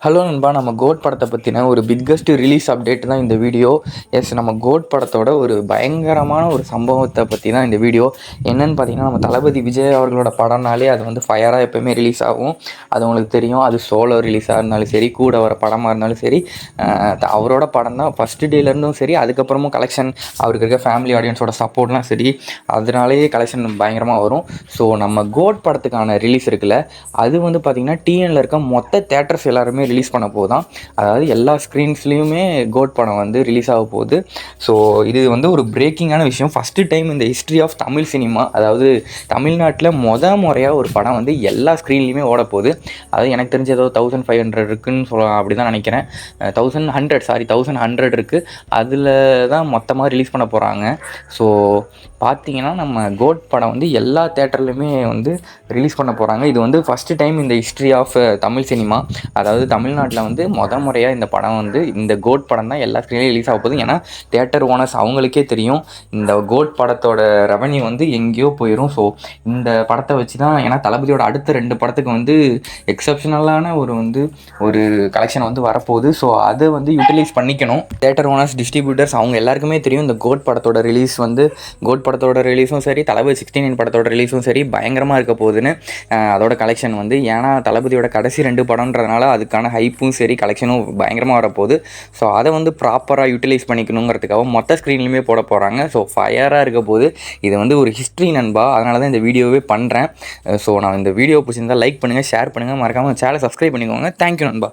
Hello நண்பா, நம்ம code படத்தை பற்றின ஒரு பிக்கஸ்ட் ரிலீஸ் அப்டேட் தான் இந்த வீடியோ. நம்ம கோட் படத்தோட ஒரு பயங்கரமான ஒரு சம்பவத்தை பற்றி தான் இந்த வீடியோ. என்னென்னு பார்த்தீங்கன்னா, நம்ம தளபதி விஜய் அவர்களோட படம்னாலே அது வந்து ஃபயராக எப்போயுமே ரிலீஸ் ஆகும். அது உங்களுக்கு தெரியும். அது சோலோ ரிலீஸாக இருந்தாலும் சரி, கூட வர படமாக இருந்தாலும் சரி, அவரோட படம் தான் ஃபஸ்ட்டு டேலேருந்தும் சரி, அதுக்கப்புறமும் கலெக்ஷன் அவருக்கு இருக்க ஃபேமிலி ஆடியன்ஸோட சப்போர்ட்லாம் சரி, அதனாலேயே கலெக்ஷன் பயங்கரமாக வரும். ஸோ நம்ம கோட் படத்துக்கான ரிலீஸ் இருக்குல்ல, அது வந்து பார்த்திங்கன்னா டிஎனில் இருக்க மொத்த தேட்டர்ஸ் எல்லாருமே ரிலீஸ் பண்ண போதான். அதாவது எல்லா ஸ்க்ரீன்ஸ்லேயுமே கோட் படம் வந்து ரிலீஸ் ஆக போகுது. ஸோ இது வந்து ஒரு பிரேக்கிங்கான விஷயம். ஃபஸ்ட்டு டைம் இந்த ஹிஸ்ட்ரி ஆஃப் தமிழ் சினிமா, அதாவது தமிழ்நாட்டில் முறையாக ஒரு படம் வந்து எல்லா ஸ்க்ரீன்லேயுமே ஓட போகுது. அதாவது எனக்கு தெரிஞ்ச ஏதோ 1500 இருக்குதுன்னு சொல்லலாம், அப்படி தான் நினைக்கிறேன். 1100 இருக்குது. அதில் தான் மொத்தமாக ரிலீஸ் பண்ண போகிறாங்க. ஸோ பார்த்தீங்கன்னா, நம்ம கோட் படம் வந்து எல்லா தேட்டர்லையுமே வந்து ரிலீஸ் பண்ண போகிறாங்க. இது வந்து ஃபஸ்ட்டு டைம் இந்த ஹிஸ்ட்ரி ஆஃப் தமிழ் சினிமா, அதாவது தமிழ்நாட்டில் வந்து முறையாக இந்த படம் வந்து இந்த கோட் படம் தான் எல்லா ஸ்க்ரீன்லையும் ரிலீஸ் ஆக போகுது. ஏன்னா தேட்டர் ஓனர்ஸ் அவங்களுக்கே தெரியும் இந்த கோட் படத்தோட ரெவன்யூ வந்து எங்கேயோ போயிடும். ஸோ இந்த படத்தை வச்சு தான், ஏன்னா தளபதியோட அடுத்த 2 படத்துக்கு வந்து எக்ஸப்ஷனலான ஒரு கலெக்ஷன் வந்து வரப்போகுது. ஸோ அதை வந்து யூட்டிலைஸ் பண்ணிக்கணும். தேட்டர் ஓனர்ஸ், டிஸ்ட்ரிபியூட்டர்ஸ் அவங்க எல்லாருக்குமே தெரியும் இந்த கோட் படத்தோட ரிலீஸும் சரி, தளபதி 69 படத்தோட ரிலீஸும் சரி பயங்கரமாக இருக்க போகுதுன்னு. அதோட கலெக்ஷன் வந்து, ஏன்னா தளபதியோட கடைசி 2 படம்ன்றதுனால அதுக்கான ஹைப்பும் சரி, கலெக்ஷனும் பயங்கரமாக வரப்போகுது. ஸோ அதை வந்து ப்ராப்பராக யூட்டிலைஸ் பண்ணிக்கணுங்கிறதுக்காக மொத்த ஸ்க்ரீன்லையுமே போட போகிறாங்க. ஸோ ஃபயராக இருக்க போது. இது வந்து ஒரு ஹிஸ்ட்ரி நண்பா, அதனால தான் இந்த வீடியோவே பண்ணுறேன். ஸோ நான் இந்த வீடியோ பிடிச்சிருந்தால் லைக் பண்ணுங்கள், ஷேர் பண்ணுங்கள், மறக்காமல் சேனலை சப்ஸ்கிரைப் பண்ணிக்கோங்க. தேங்க்யூ நண்பா.